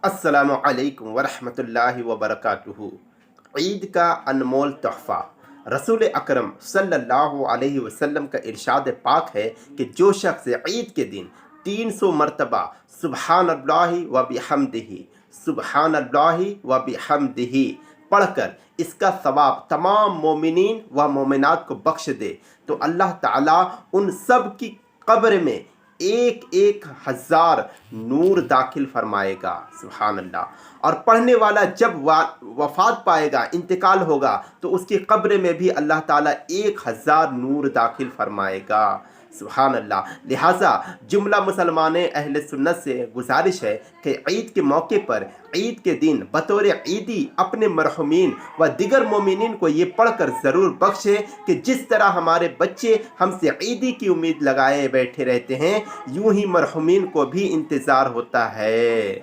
अस्सलामु अलैकुम वरहमतुल्लाहि वबरकातुहू। ईद का अनमोल तोहफ़ा। रसूल अकरम सल्लल्लाहु अलैहि वसल्लम का इरशाद पाक है कि जो शख्स ईद के दिन 300 मरतबा सुबहानल्लाहि व बिहम्दिही सुबहानल्लाहि व बिहम्दिही पढ़कर इसका सवाब तमाम मोमिनीन व मोमिनात को बख्श दे तो अल्लाह ताला उन सब की कब्र में एक एक हजार नूर दाखिल फरमाएगा। सुभान अल्लाह। और पढ़ने वाला जब वफात पाएगा, इंतकाल होगा, तो उसकी कब्र में भी अल्लाह ताला 1000 नूर दाखिल फरमाएगा। सुभान अल्लाह। लिहाजा जुमला मुसलमान अहले सुन्नत से गुजारिश है कि ईद के मौके पर, ईद के दिन बतौर ईदी अपने मरहुमीन व दिगर मोमिनीन को ये पढ़कर ज़रूर बख्शे कि जिस तरह हमारे बच्चे हमसे ईदी की उम्मीद लगाए बैठे रहते हैं, यूं ही मरहुमीन को भी इंतज़ार होता है।